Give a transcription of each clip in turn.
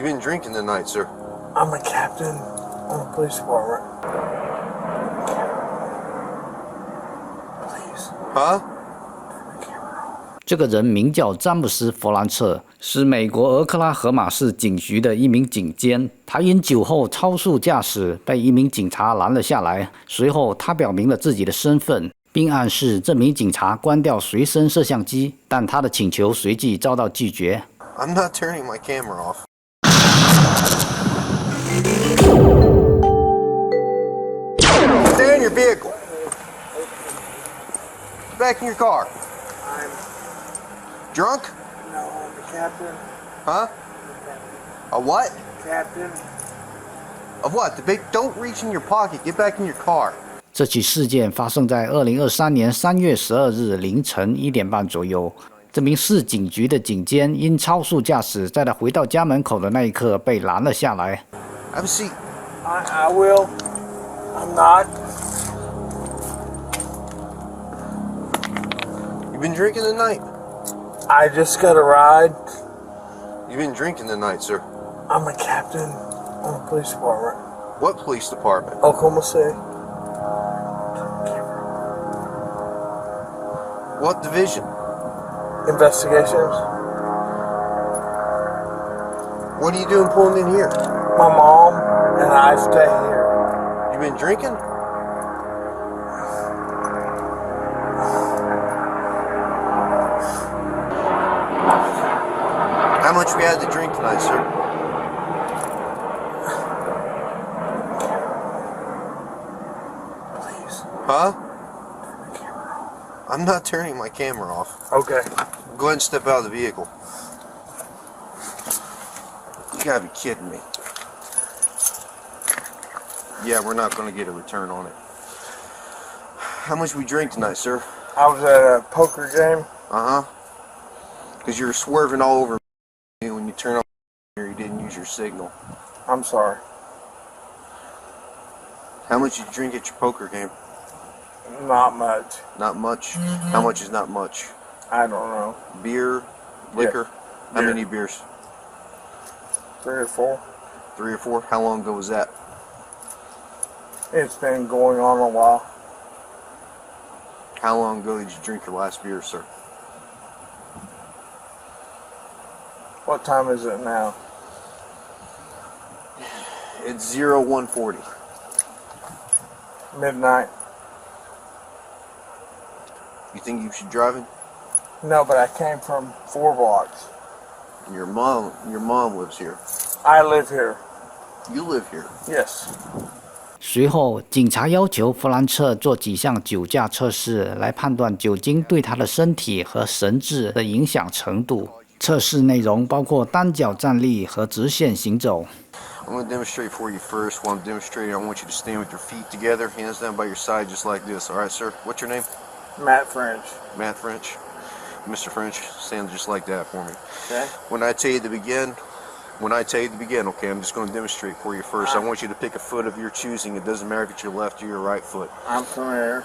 You've been drinking tonight, sir. I'm a captain on the police department. Please. Huh? 这个人名叫詹姆斯·弗兰彻，是美国俄克拉荷马市警局的一名警监。他因酒后超速驾驶被一名警察拦了下来，随后他表明了自己的身份，并暗示这名警察关掉随身摄像机，但他的请求随即遭到拒绝。I'm not turning my camera off. Stay in your vehicle. Get back in your car. I'm Drunk? no, I'm a captain. Huh? A what? Captain. Of what? Don't reach in your pocket. Get back in your car. 这起事件发生在2023年3月12日凌晨1点半左右。这名市警局的警监因超速驾驶，在他回到家门口的那一刻被拦了下来。Have a seat. I will. I'm not. You've been drinking tonight. I just got a ride. You've been drinking tonight, sir. I'm a captain on the police department. What police department? Oklahoma City. What division? Investigations. What are you doing pulling in here? My mom and I stay here. You been drinking? How much we had to drink tonight, sir? Please. Huh? Turn the camera off. I'm not turning my camera off. Okay. Go ahead and step out of the vehicle. You gotta be kidding me. Yeah, we're not gonna get a return on it. How much we drink tonight, sir? I was at a poker game. Uh-huh. Because you were swerving all over me when you turned on here, you didn't use your signal. I'm sorry. How much did you drink at your poker game? Not much. Not much? How much is not much? I don't know. Beer? Liquor? How Beer. many beers? 3 or 4. 3 or 4? How long ago was that? It's been going on a while. How long ago did you drink your last beer, sir? What time is it now? It's 0140. Midnight. You think you should drive it? No, but I came from 4 blocks. Your mom lives here. I live here. You live here. Yes. 随后，警察要求弗兰彻做几项酒驾测试，来判断酒精对他的身体和神志的影响程度。测试内容包括单脚站立和直线行走。I'm going to demonstrate for you first. While I'm demonstrating, I want you to stand with your feet together, hands down by your side, just like this. All right, sir? What's your name? Matt French. Matt French. Mr. French, stand just like that for me. Okay. When I tell you to begin, okay, I'm just going to demonstrate for you first. I want you to pick a foot of your choosing. It doesn't matter if it's your left or your right foot. I'm familiar.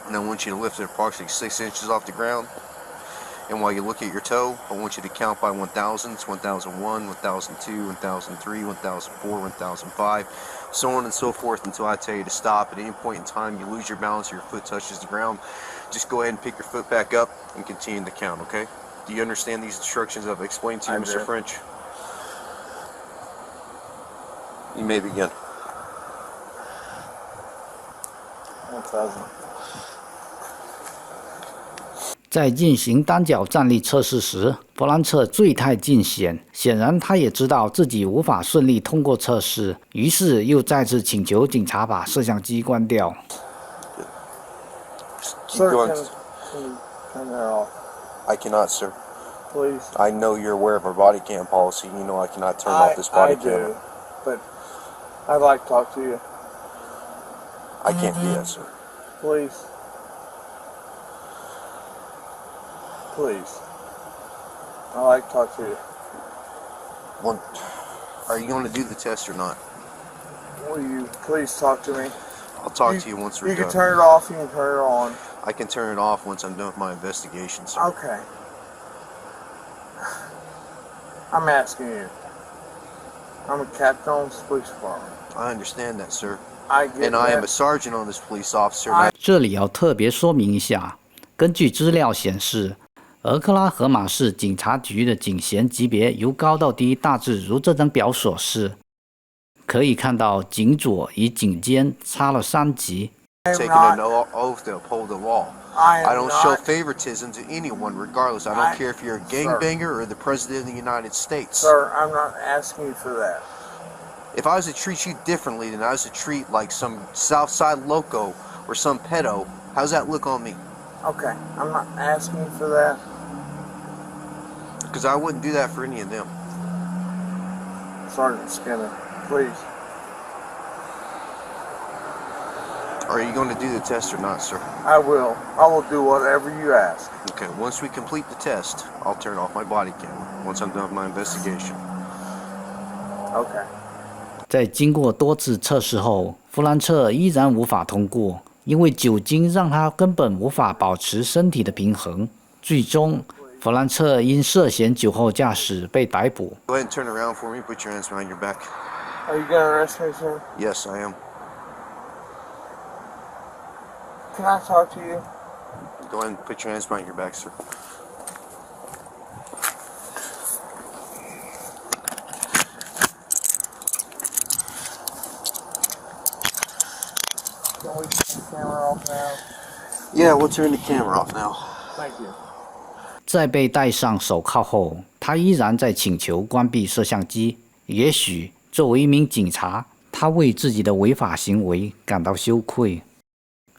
And I want you to lift it approximately 6 inches off the ground. And while you look at your toe, I want you to count by 1,000s, 1001, 1002, 1003, 1004, 1005, so on and so forth until I tell you to stop. At any point in time you lose your balance or your foot touches the ground, just go ahead and pick your foot back up and continue to count, okay? Do you understand these instructions I've explained to you, Mr. French? You may begin. 1,000. 在进行单脚站立测试时，弗兰彻醉态尽显，显然他也知道自己无法顺利通过测试，于是又再次请求警察把摄像机关掉。Sir, can you turn that off? I cannot, sir. Please. I know you're aware of our body cam policy. You know I cannot turn off this body I camera. do, but I'd like to talk to you. I can't do that, sir. Please. Please. I'd like to talk to you. Well, are you going to do the test or not? Will you please talk to me? I'll talk to you once we're You done. can turn it off, you can turn it on. I can turn it off once I'm done with my investigation, sir. Okay. I'm asking you. I'm a captain on this police department. I understand that, sir. I get And I am that. a sergeant on this police officer. And I 这里要特别说明一下，根据资料显示，俄克拉荷马市警察局的警衔级别由高到低大致如这张表所示。可以看到，警佐与警监差了3级。taken an oath to uphold the law. I don't show favoritism to anyone, regardless. I don't care if you're a gangbanger or the president of the United States. Sir, I'm not asking you for that. If I was to treat you differently than I was to treat like some Southside loco or some pedo, how's that look on me? Okay, I'm not asking you for that. Because I wouldn't do that for any of them. Sergeant Skinner, please. Are you going to do the test or not, sir? I will. I will do whatever you ask. Okay, once we complete the test, I'll turn off my body camera once I'm done with my investigation. Okay. 在经过多次测试后，弗兰彻依然无法通过，因为酒精让他根本无法保持身体的平衡。最终，弗兰彻因涉嫌酒后驾驶被逮捕。Go ahead and turn around for me. Put your hands behind your back. Are you gonna arrest me, sir? Yes, I am. Can I talk to you? Go ahead and put your hands behind your back, sir. Can we turn the camera off now? Yeah, we'll turn the camera off now. Thank you. 在被戴上手铐后，他依然在请求关闭摄像机。也许作为一名警察，他为自己的违法行为感到羞愧。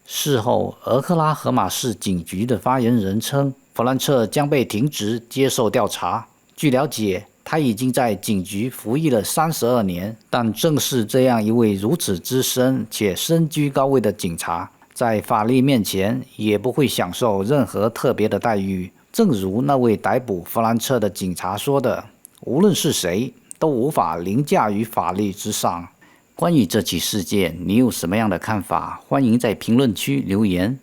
事后，俄克拉荷马市警局的发言人称，弗兰彻将被停职接受调查。据了解，他已经在警局服役了32年，但正是这样一位如此资深且身居高位的警察，在法律面前也不会享受任何特别的待遇。正如那位逮捕弗兰彻的警察说的：“无论是谁，都无法凌驾于法律之上。”关于这起事件，你有什么样的看法？欢迎在评论区留言。